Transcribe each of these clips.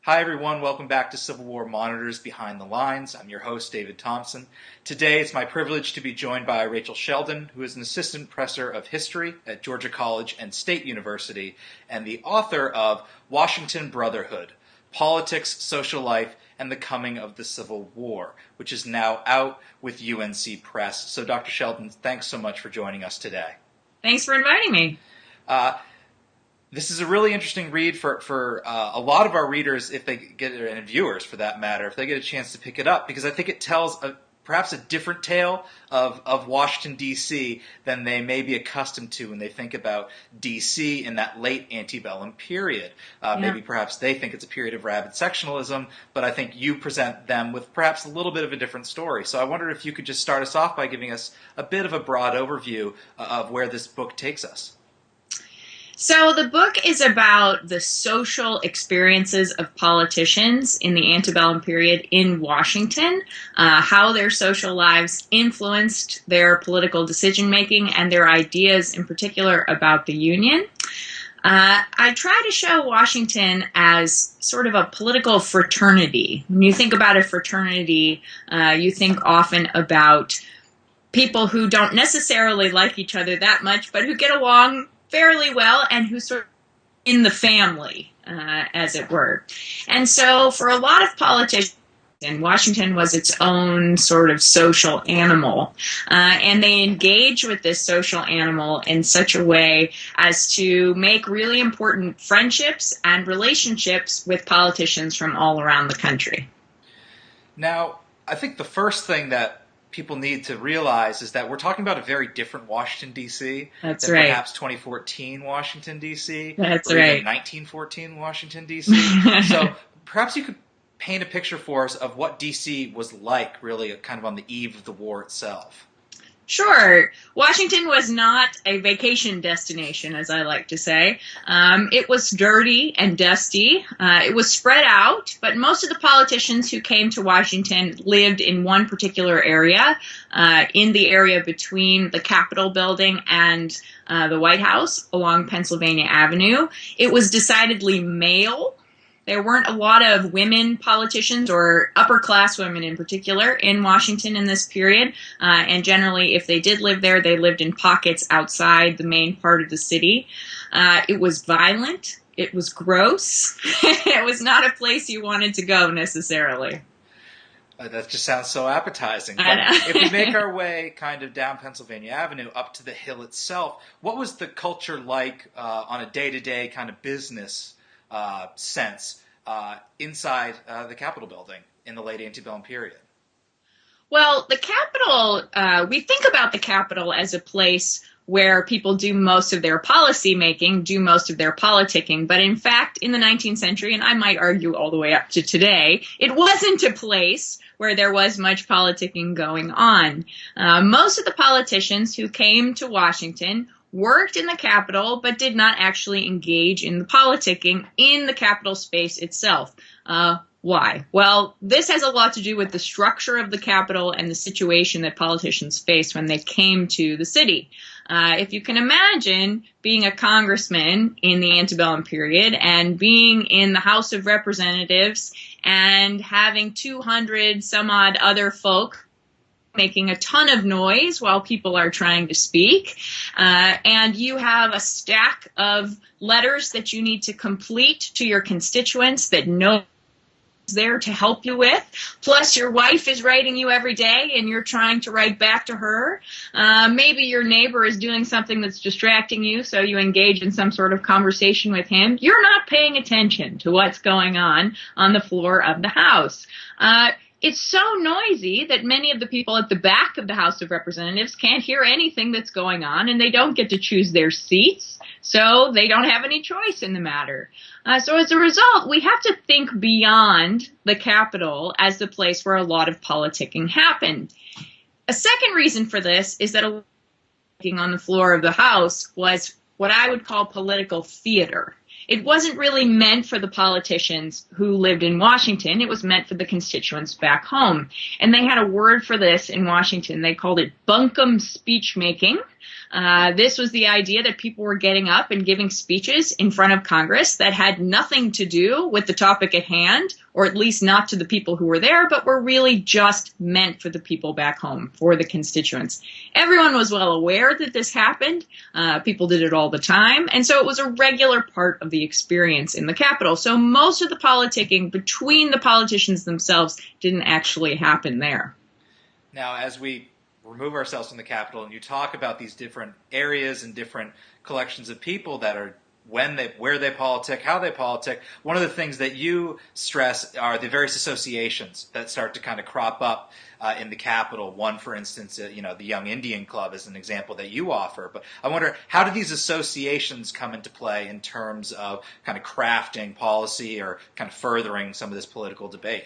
Hi everyone, welcome back to Civil War Monitors Behind the Lines. I'm your host, David Thompson. Today it's my privilege to be joined by Rachel Shelden, who is an assistant professor of history at Georgia College and State University, and the author of Washington Brotherhood, Politics, Social Life, and the Coming of the Civil War, which is now out with UNC Press. So Dr. Shelden, thanks so much for joining us today. Thanks for inviting me. This is a really interesting read for a lot of our readers, if they get it, and viewers for that matter, if they get a chance to pick it up, because I think it tells perhaps a different tale of Washington, D.C. than they may be accustomed to when they think about D.C. in that late antebellum period. Maybe perhaps they think it's a period of rabid sectionalism, but I think you present them with perhaps a little bit of a different story. So I wondered if you could just start us off by giving us a bit of a broad overview of where this book takes us. So the book is about the social experiences of politicians in the antebellum period in Washington, how their social lives influenced their political decision-making and their ideas in particular about the Union. I try to show Washington as sort of a political fraternity. When you think about a fraternity, you think often about people who don't necessarily like each other that much, but who get along fairly well and who sort of in the family, as it were. And so for a lot of politicians, Washington was its own sort of social animal, and they engage with this social animal in such a way as to make really important friendships and relationships with politicians from all around the country. Now, I think the first thing that people need to realize is that we're talking about a very different Washington, D.C. That's than right. Perhaps 2014 Washington, D.C. That's or right. even 1914 Washington, D.C. So perhaps you could paint a picture for us of what D.C. was like, really, kind of on the eve of the war itself. Sure. Washington was not a vacation destination, as I like to say. It was dirty and dusty. It was spread out, but most of the politicians who came to Washington lived in one particular area, in the area between the Capitol building and the White House along Pennsylvania Avenue. It was decidedly male. There weren't a lot of women politicians, or upper-class women in particular, in Washington in this period. And generally, if they did live there, they lived in pockets outside the main part of the city. It was violent. It was gross. It was not a place you wanted to go, necessarily. That just sounds so appetizing. But if we make our way kind of down Pennsylvania Avenue up to the Hill itself, what was the culture like on a day-to-day kind of business sense inside the Capitol building in the late antebellum period? Well, the Capitol, we think about the Capitol as a place where people do most of their policy making, do most of their politicking. But in fact, in the 19th century, and I might argue all the way up to today, it wasn't a place where there was much politicking going on. Most of the politicians who came to Washington worked in the Capitol, but did not actually engage in the politicking in the Capitol space itself. Why? Well, this has a lot to do with the structure of the Capitol and the situation that politicians faced when they came to the city. If you can imagine being a congressman in the antebellum period and being in the House of Representatives and having 200 some odd other folk making a ton of noise while people are trying to speak, and you have a stack of letters that you need to complete to your constituents that no there to help you with, plus your wife is writing you every day and you're trying to write back to her. Maybe your neighbor is doing something that's distracting you, so you engage in some sort of conversation with him. You're not paying attention to what's going on the floor of the House. It's so noisy that many of the people at the back of the House of Representatives can't hear anything that's going on, and they don't get to choose their seats, so they don't have any choice in the matter. So as a result, we have to think beyond the Capitol as the place where a lot of politicking happened. A second reason for this is that on the floor of the House was what I would call political theater. It wasn't really meant for the politicians who lived in Washington. It was meant for the constituents back home. And they had a word for this in Washington. They called it bunkum speech making. This was the idea that people were getting up and giving speeches in front of Congress that had nothing to do with the topic at hand, or at least not to the people who were there, but were really just meant for the people back home, for the constituents. Everyone was well aware that this happened. People did it all the time. And so it was a regular part of the experience in the Capitol. So most of the politicking between the politicians themselves didn't actually happen there. Now, as we remove ourselves from the Capitol and you talk about these different areas and different collections of people that are where they politic, how they politic, one of the things that you stress are the various associations that start to kind of crop up in the Capitol. One, for instance, the Young Indian Club is an example that you offer. But I wonder, how do these associations come into play in terms of kind of crafting policy or kind of furthering some of this political debate?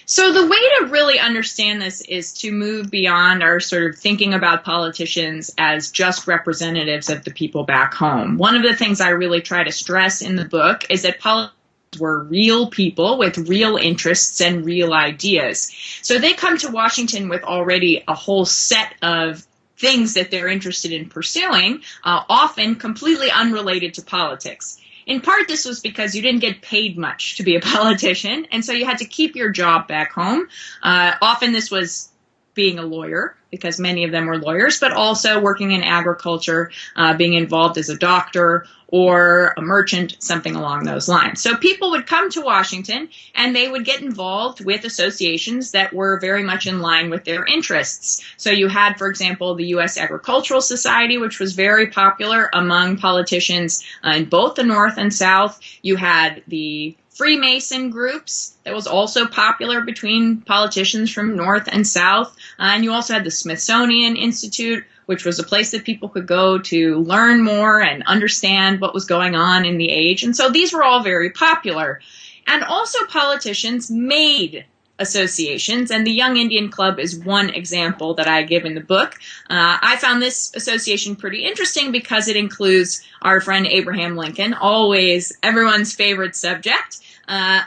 So the way to really understand this is to move beyond our sort of thinking about politicians as just representatives of the people back home. One of the things I really try to stress in the book is that politicians were real people with real interests and real ideas. So they come to Washington with already a whole set of things that they're interested in pursuing, often completely unrelated to politics. In part, this was because you didn't get paid much to be a politician, and so you had to keep your job back home. Often this was being a lawyer, because many of them were lawyers, but also working in agriculture, being involved as a doctor or a merchant, something along those lines. So people would come to Washington and they would get involved with associations that were very much in line with their interests. So you had, for example, the U.S. Agricultural Society, which was very popular among politicians in both the North and South. You had the Freemason groups that was also popular between politicians from North and South. And you also had the Smithsonian Institute, which was a place that people could go to learn more and understand what was going on in the age. And so these were all very popular. And also politicians made associations, and the Young Indian Club is one example that I give in the book. I found this association pretty interesting because it includes our friend Abraham Lincoln, always everyone's favorite subject,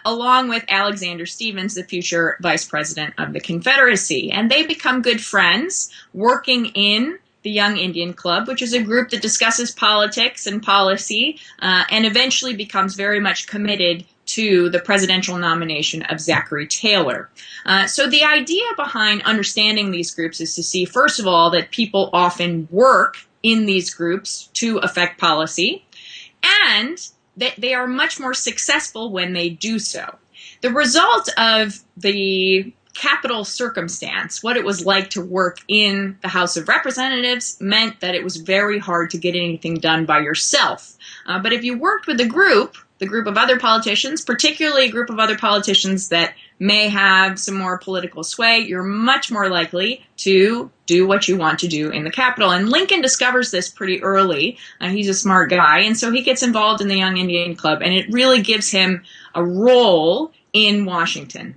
along with Alexander Stephens, the future vice president of the Confederacy. And they become good friends working in the Young Indian Club, which is a group that discusses politics and policy, and eventually becomes very much committed to the presidential nomination of Zachary Taylor. So the idea behind understanding these groups is to see, first of all, that people often work in these groups to affect policy, and that they are much more successful when they do so. The result of the Capitol circumstance, what it was like to work in the House of Representatives, meant that it was very hard to get anything done by yourself. But if you worked with a group of other politicians, particularly a group of other politicians that may have some more political sway, you're much more likely to do what you want to do in the Capitol. And Lincoln discovers this pretty early. He's a smart guy, and so he gets involved in the Young Indian Club, and it really gives him a role in Washington.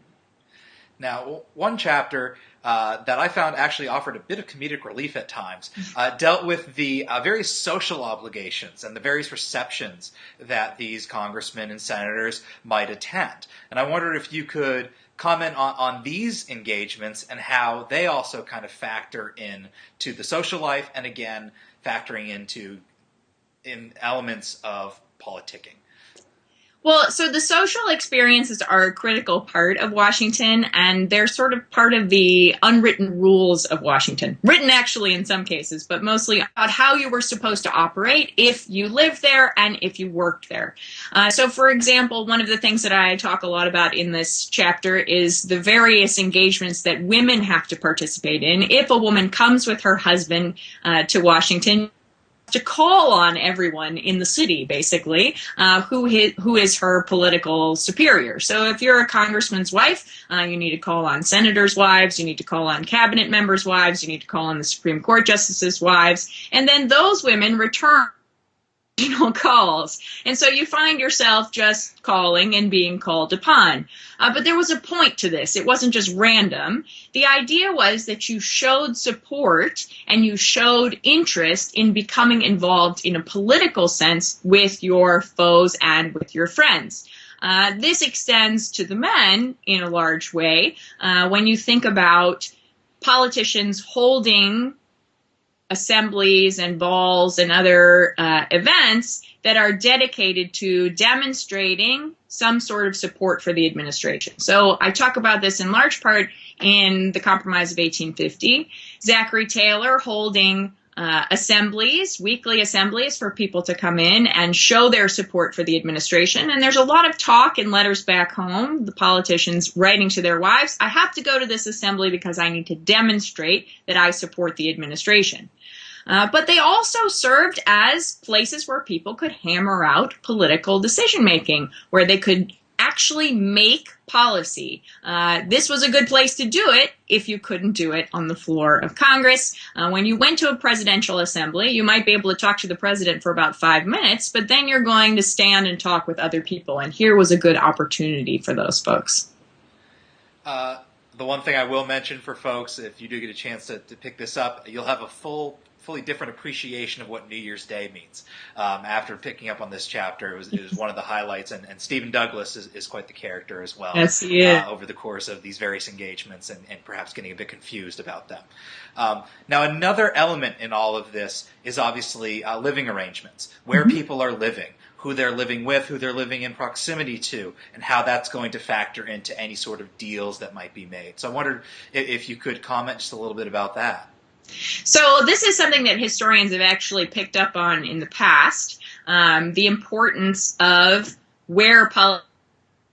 Now, one chapter that I found actually offered a bit of comedic relief at times dealt with the various social obligations and the various receptions that these congressmen and senators might attend. And I wondered if you could comment on these engagements and how they also kind of factor in to the social life and, again, factoring in elements of politicking. Well, so the social experiences are a critical part of Washington, and they're sort of part of the unwritten rules of Washington. Written, actually, in some cases, but mostly about how you were supposed to operate if you lived there and if you worked there. So, for example, one of the things that I talk a lot about in this chapter is the various engagements that women have to participate in. If a woman comes with her husband to Washington, to call on everyone in the city, basically, who is her political superior. So if you're a congressman's wife, you need to call on senators' wives, you need to call on cabinet members' wives, you need to call on the Supreme Court justices' wives, and then those women return calls. And so you find yourself just calling and being called upon. But there was a point to this. It wasn't just random. The idea was that you showed support and you showed interest in becoming involved in a political sense with your foes and with your friends. This extends to the men in a large way. When you think about politicians holding assemblies and balls and other events that are dedicated to demonstrating some sort of support for the administration. So I talk about this in large part in the Compromise of 1850. Zachary Taylor holding assemblies, weekly assemblies for people to come in and show their support for the administration. And there's a lot of talk in letters back home, the politicians writing to their wives, I have to go to this assembly because I need to demonstrate that I support the administration. But they also served as places where people could hammer out political decision-making, where they could actually make policy. This was a good place to do it if you couldn't do it on the floor of Congress. When you went to a presidential assembly, you might be able to talk to the president for about 5 minutes, but then you're going to stand and talk with other people, and here was a good opportunity for those folks. The one thing I will mention for folks, if you do get a chance to pick this up, you'll have a fully different appreciation of what New Year's Day means. After picking up on this chapter, it was one of the highlights, and Stephen Douglas is quite the character as well. Yes, he is. Over the course of these various engagements and perhaps getting a bit confused about them. Now, another element in all of this is obviously living arrangements, where people are living, who they're living with, who they're living in proximity to, and how that's going to factor into any sort of deals that might be made. So I wondered if you could comment just a little bit about that. So this is something that historians have actually picked up on in the past, the importance of where politics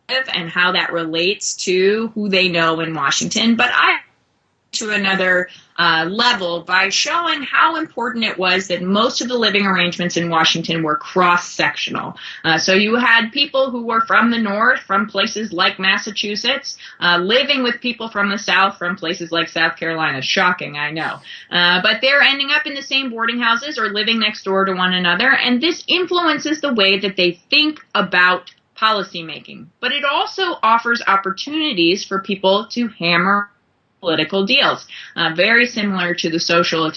live and how that relates to who they know in Washington. But I to another level by showing how important it was that most of the living arrangements in Washington were cross-sectional. So you had people who were from the north, from places like Massachusetts, living with people from the south, from places like South Carolina. Shocking, I know. But they're ending up in the same boarding houses or living next door to one another, and this influences the way that they think about policymaking. But it also offers opportunities for people to hammer political deals, very similar to the social.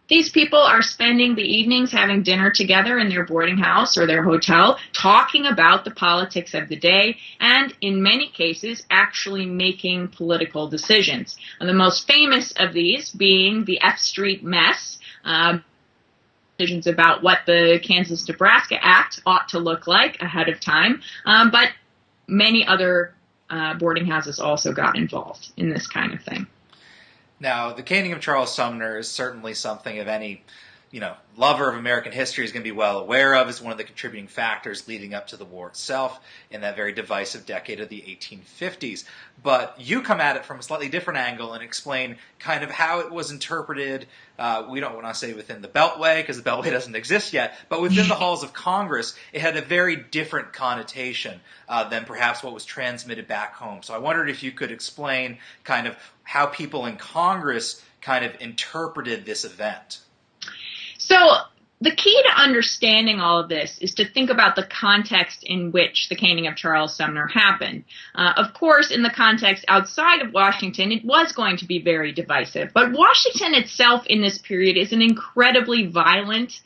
These people are spending the evenings having dinner together in their boarding house or their hotel, talking about the politics of the day, and in many cases, actually making political decisions. And the most famous of these being the F Street mess, decisions about what the Kansas-Nebraska Act ought to look like ahead of time, but many other boarding houses also got involved in this kind of thing. Now, the caning of Charles Sumner is certainly something of any, lover of American history is going to be well aware of. It's one of the contributing factors leading up to the war itself in that very divisive decade of the 1850s. But you come at it from a slightly different angle and explain kind of how it was interpreted. We don't want to say within the Beltway, because the Beltway doesn't exist yet, but within the halls of Congress, it had a very different connotation than perhaps what was transmitted back home. So I wondered if you could explain kind of how people in Congress kind of interpreted this event. So the key to understanding all of this is to think about the context in which the caning of Charles Sumner happened. Of course, in the context outside of Washington, it was going to be very divisive. But Washington itself in this period is an incredibly violent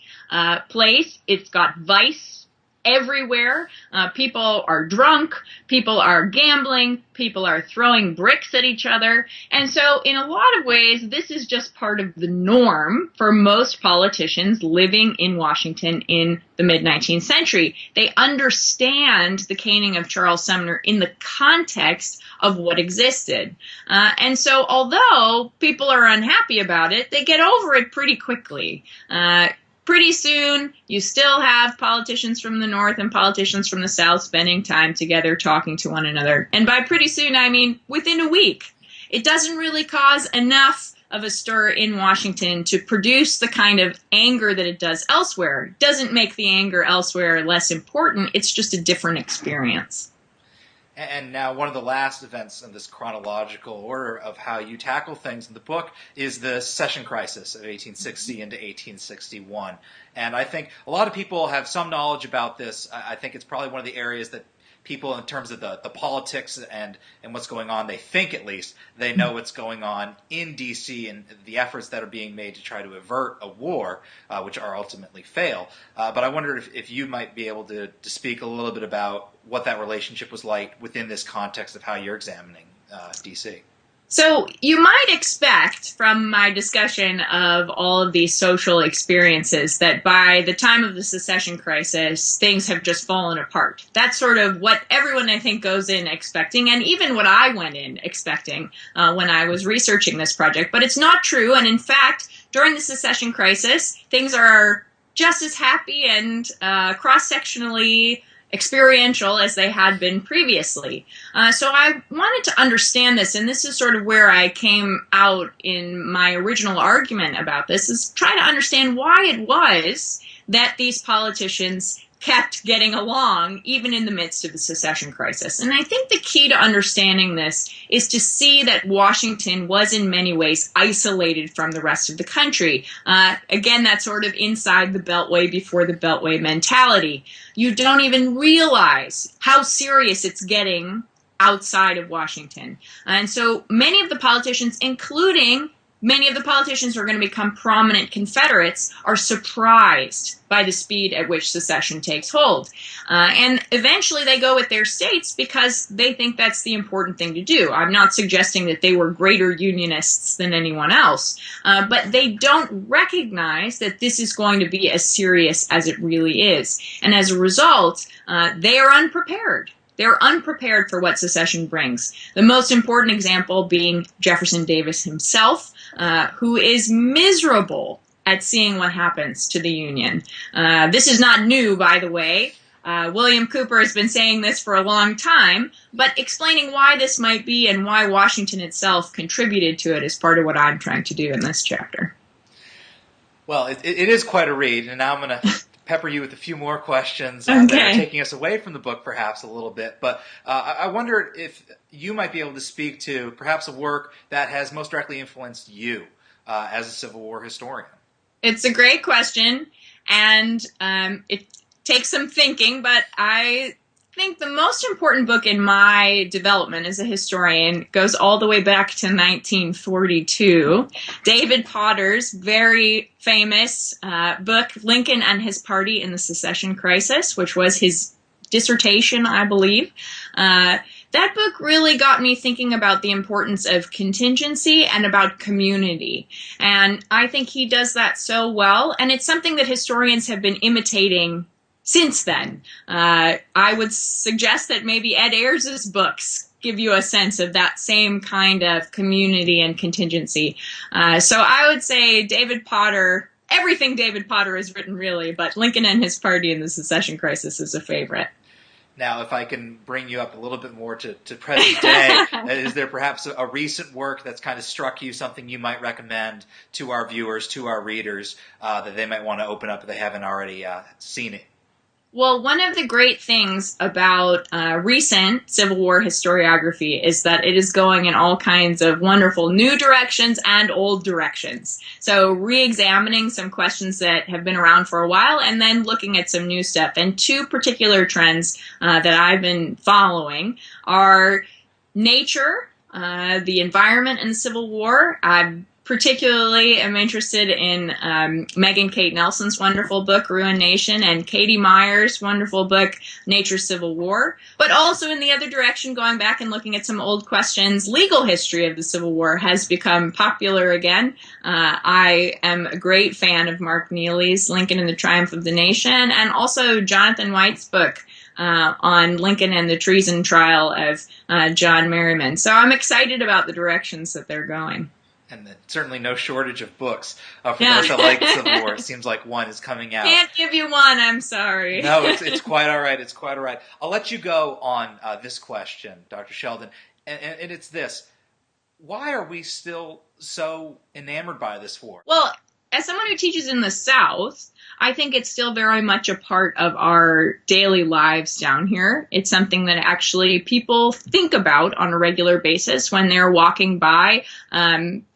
place. It's got vice everywhere. People are drunk, people are gambling, people are throwing bricks at each other. And so in a lot of ways, this is just part of the norm for most politicians living in Washington in the mid-19th century. They understand the caning of Charles Sumner in the context of what existed. And so although people are unhappy about it, they get over it pretty quickly. Pretty soon, you still have politicians from the North and politicians from the South spending time together talking to one another. And by pretty soon, I mean within a week. It doesn't really cause enough of a stir in Washington to produce the kind of anger that it does elsewhere. It doesn't make the anger elsewhere less important. It's just a different experience. And now one of the last events in this chronological order of how you tackle things in the book is the secession crisis of 1860 into 1861. And I think a lot of people have some knowledge about this. I think it's probably one of the areas that people, in terms of the politics and what's going on, they think at least they know what's going on in D.C. and the efforts that are being made to try to avert a war, which are ultimately fail. But I wondered if you might be able to speak a little bit about what that relationship was like within this context of how you're examining D.C. So you might expect from my discussion of all of these social experiences that by the time of the secession crisis, things have just fallen apart. That's sort of what everyone, I think, goes in expecting, and even what I went in expecting when I was researching this project. But it's not true, and in fact, during the secession crisis, things are just as happy and cross-sectionally experiential as they had been previously. So I wanted to understand this, and this is sort of where I came out in my original argument about this, is try to understand why it was that these politicians kept getting along even in the midst of the secession crisis. And I think the key to understanding this is to see that Washington was in many ways isolated from the rest of the country. Again, that sort of inside the Beltway before the Beltway mentality. You don't even realize how serious it's getting outside of Washington. And so many of the politicians, including many of the politicians who are going to become prominent Confederates, are surprised by the speed at which secession takes hold. And eventually they go with their states because they think that's the important thing to do. I'm not suggesting that they were greater Unionists than anyone else, but they don't recognize that this is going to be as serious as it really is. And as a result, they are unprepared. They're unprepared for what secession brings. The most important example being Jefferson Davis himself, who is miserable at seeing what happens to the Union. This is not new, by the way. William Cooper has been saying this for a long time, but explaining why this might be and why Washington itself contributed to it is part of what I'm trying to do in this chapter. Well, it is quite a read, and now I'm going to pepper you with a few more questions that are taking us away from the book perhaps a little bit. But I wonder if you might be able to speak to perhaps a work that has most directly influenced you as a Civil War historian. It's a great question, and it takes some thinking, but I think the most important book in my development as a historian goes all the way back to 1942. David Potter's very famous book, Lincoln and His Party in the Secession Crisis, which was his dissertation, I believe. That book really got me thinking about the importance of contingency and about community. And I think he does that so well, and it's something that historians have been imitating since then. I would suggest that maybe Ed Ayers' books give you a sense of that same kind of community and contingency. So I would say David Potter, everything David Potter has written really, but Lincoln and His Party in the Secession Crisis is a favorite. Now, if I can bring you up a little bit more to present day, is there perhaps a recent work that's kind of struck you, something you might recommend to our viewers, to our readers, that they might want to open up if they haven't already seen it? Well, one of the great things about recent Civil War historiography is that it is going in all kinds of wonderful new directions and old directions. So re-examining some questions that have been around for a while and then looking at some new stuff. And two particular trends that I've been following are nature, the environment in the Civil War. Particularly am interested in Megan Kate Nelson's wonderful book, Ruined Nation, and Katie Meyer's wonderful book, Nature's Civil War. But also in the other direction, going back and looking at some old questions, legal history of the Civil War has become popular again. I am a great fan of Mark Neely's Lincoln and the Triumph of the Nation, and also Jonathan White's book, on Lincoln and the treason trial of John Merryman. So I'm excited about the directions that they're going. And certainly no shortage of books for those that like Civil War. It seems like one is coming out. Can't give you one, I'm sorry. No, it's quite all right. It's quite all right. I'll let you go on this question, Dr. Shelden, and it's this. Why are we still so enamored by this war? Well, as someone who teaches in the South, I think it's still very much a part of our daily lives down here. It's something that actually people think about on a regular basis when they're walking by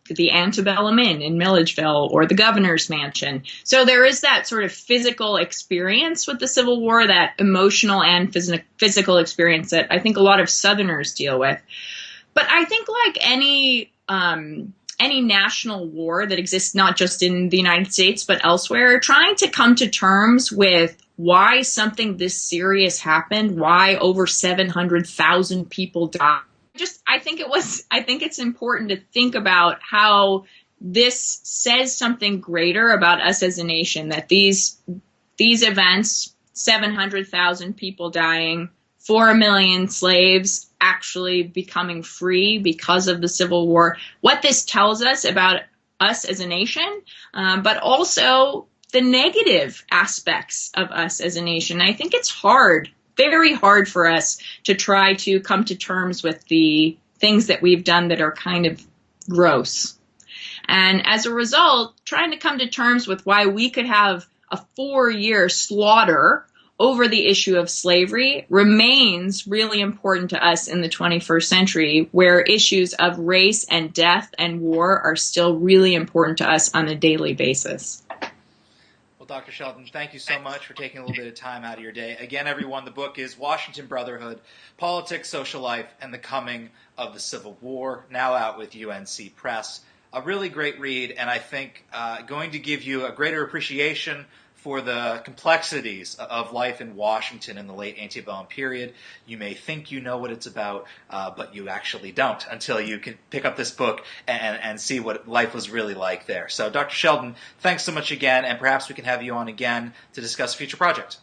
the Antebellum Inn in Milledgeville or the governor's mansion. So there is that sort of physical experience with the Civil War, that emotional and physical experience that I think a lot of Southerners deal with. But I think like any national war that exists not just in the United States but elsewhere, trying to come to terms with why something this serious happened, why over 700,000 people died. I think it's important to think about how this says something greater about us as a nation, that these events, 700,000 people dying, 4 million slaves actually becoming free because of the Civil War, what this tells us about us as a nation, but also the negative aspects of us as a nation. I think it's hard, very hard for us to try to come to terms with the things that we've done that are kind of gross. And as a result, trying to come to terms with why we could have a 4-year slaughter over the issue of slavery remains really important to us in the 21st century, where issues of race and death and war are still really important to us on a daily basis. Well, Dr. Shelden, thank you so much for taking a little bit of time out of your day. Again, everyone, the book is Washington Brotherhood, Politics, Social Life, and the Coming of the Civil War, now out with UNC Press. A really great read, and I think going to give you a greater appreciation for the complexities of life in Washington in the late antebellum period. You may think you know what it's about, but you actually don't until you can pick up this book and see what life was really like there. So, Dr. Shelden, thanks so much again, and perhaps we can have you on again to discuss a future project.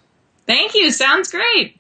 Thank you. Sounds great.